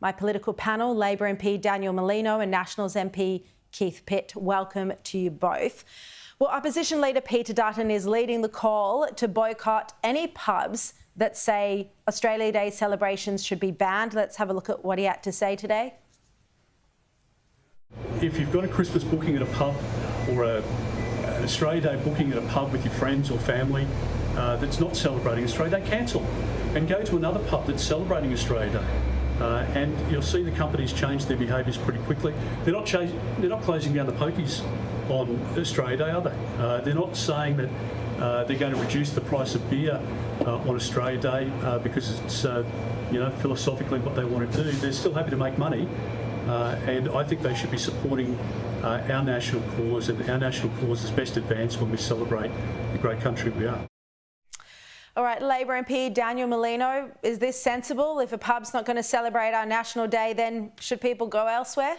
my political panel, Labor MP Daniel Mulino and Nationals MP Keith Pitt. Welcome to you both. Well, Opposition Leader Peter Dutton is leading the call to boycott any pubs that say Australia Day celebrations should be banned. Let's have a look at what he had to say today. If you've got a Christmas booking at a pub or an Australia Day booking at a pub with your friends or family that's not celebrating Australia Day, cancel and go to another pub that's celebrating Australia Day. And you'll see the companies change their behaviours pretty quickly. They're not closing down the pokies on Australia Day, are they? They're not saying that they're going to reduce the price of beer on Australia Day because it's philosophically what they want to do. They're still happy to make money. And I think they should be supporting our national cause, and our national cause is best advanced when we celebrate the great country we are. All right, Labor MP Daniel Mulino, is this sensible? If a pub's not going to celebrate our National Day, then should people go elsewhere?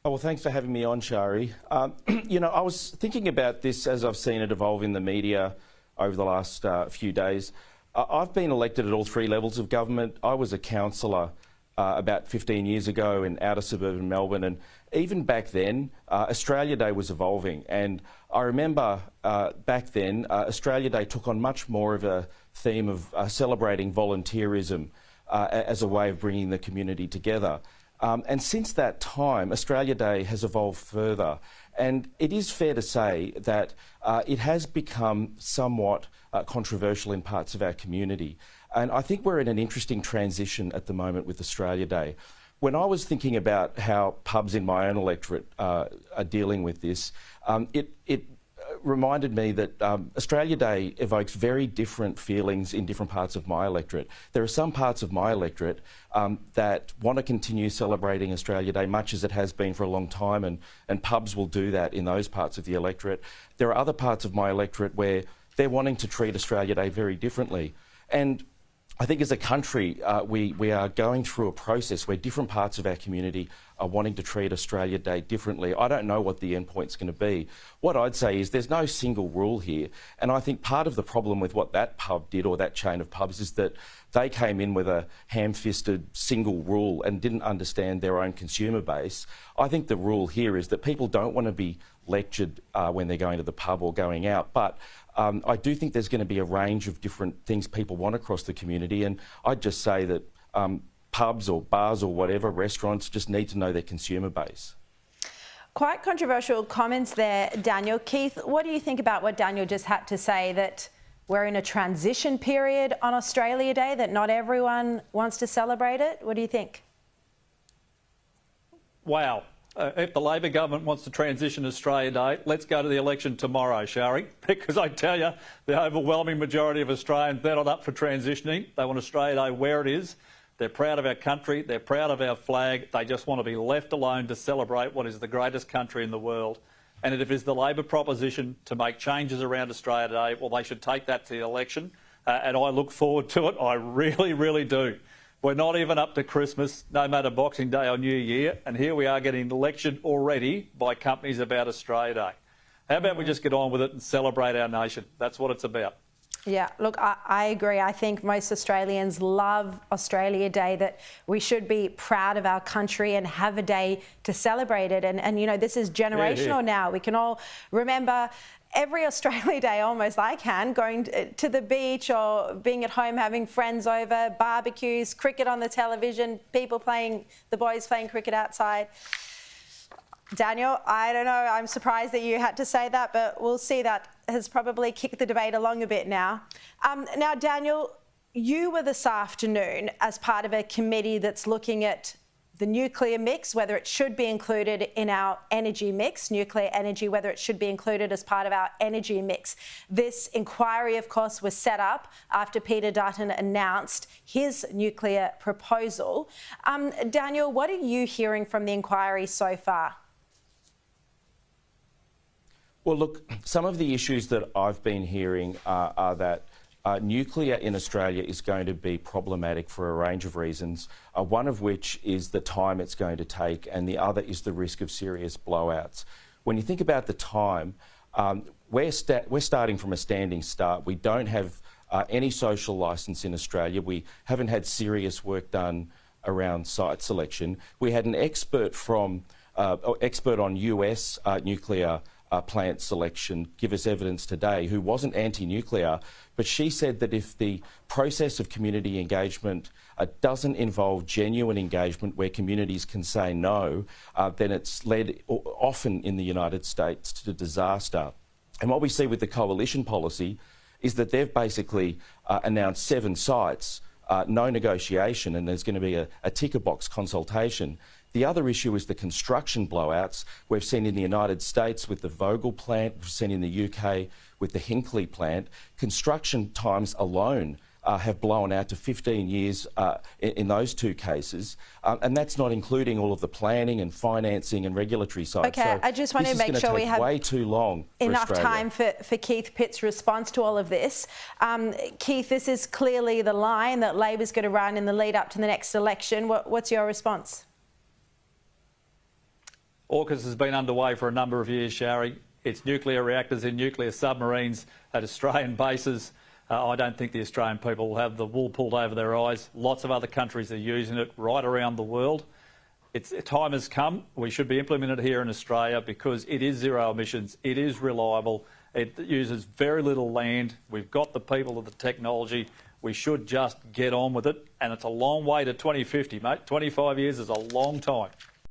Oh, well, thanks for having me on, Sharri. I was thinking about this as I've seen it evolve in the media over the last few days. I've been elected at all three levels of government. I was a councillor about 15 years ago in outer suburban Melbourne, and even back then, Australia Day was evolving. And I remember back then, Australia Day took on much more of a theme of celebrating volunteerism as a way of bringing the community together. And since that time, Australia Day has evolved further. And it is fair to say that it has become somewhat controversial in parts of our community. And I think we're in an interesting transition at the moment with Australia Day. When I was thinking about how pubs in my own electorate are dealing with this, it reminded me that Australia Day evokes very different feelings in different parts of my electorate. There are some parts of my electorate that want to continue celebrating Australia Day much as it has been for a long time, and pubs will do that in those parts of the electorate. There are other parts of my electorate where they're wanting to treat Australia Day very differently. And I think as a country, we are going through a process where different parts of our community are wanting to treat Australia Day differently. I don't know what the end point's going to be. What I'd say is there's no single rule here. And I think part of the problem with what that pub did, or that chain of pubs, is that they came in with a ham-fisted single rule and didn't understand their own consumer base. I think the rule here is that people don't want to be lectured when they're going to the pub or going out. But I do think there's going to be a range of different things people want across the community. And I'd just say that pubs or bars or whatever, restaurants, just need to know their consumer base. Quite controversial comments there, Daniel. Keith, what do you think about what Daniel just had to say, that we're in a transition period on Australia Day, that not everyone wants to celebrate it? What do you think? Wow. If the Labor government wants to transition Australia Day, let's go to the election tomorrow, Sharri, because I tell you, the overwhelming majority of Australians, they're not up for transitioning. They want Australia Day where it is. They're proud of our country. They're proud of our flag. They just want to be left alone to celebrate what is the greatest country in the world. And if it's the Labor proposition to make changes around Australia Day, well, they should take that to the election. And I look forward to it. I really, really do. We're not even up to Christmas, no matter Boxing Day or New Year, and here we are getting elected already by companies about Australia Day. How about we just get on with it and celebrate our nation? That's what it's about. Yeah, look, I agree. I think most Australians love Australia Day, that we should be proud of our country and have a day to celebrate it. And you know, this is generational now. We can all remember every Australia Day almost I can, going to the beach or being at home having friends over, barbecues, cricket on the television, the boys playing cricket outside. Daniel, I don't know, I'm surprised that you had to say that, but we'll see. That has probably kicked the debate along a bit now. Now, Daniel, you were this afternoon as part of a committee that's looking at the nuclear mix, whether it should be included in our energy mix, nuclear energy, whether it should be included as part of our energy mix. This inquiry, of course, was set up after Peter Dutton announced his nuclear proposal. Daniel, what are you hearing from the inquiry so far? Well, look, some of the issues that I've been hearing are that nuclear in Australia is going to be problematic for a range of reasons, one of which is the time it's going to take, and the other is the risk of serious blowouts. When you think about the time, we're starting from a standing start. We don't have any social licence in Australia. We haven't had serious work done around site selection. We had an expert on US nuclear plant selection give us evidence today, who wasn't anti-nuclear, but she said that if the process of community engagement doesn't involve genuine engagement where communities can say no, then it's led often in the United States to disaster. And what we see with the coalition policy is that they've basically announced 7 sites, no negotiation, and there's going to be a ticker box consultation. The other issue is the construction blowouts we've seen in the United States with the Vogel plant, we've seen in the UK with the Hinkley plant. Construction times alone have blown out to 15 years in those 2 cases, and that's not including all of the planning and financing and regulatory side. Okay, so I just want to make sure we have way too long enough time for Keith Pitt's response to all of this. Keith, this is clearly the line that Labor's going to run in the lead up to the next election. What's your response? AUKUS has been underway for a number of years, Sharri. It's nuclear reactors in nuclear submarines at Australian bases. I don't think the Australian people will have the wool pulled over their eyes. Lots of other countries are using it right around the world. Time has come. We should be implemented here in Australia because it is zero emissions, it is reliable, it uses very little land. We've got the people of the technology. We should just get on with it. And it's a long way to 2050, mate. 25 years is a long time.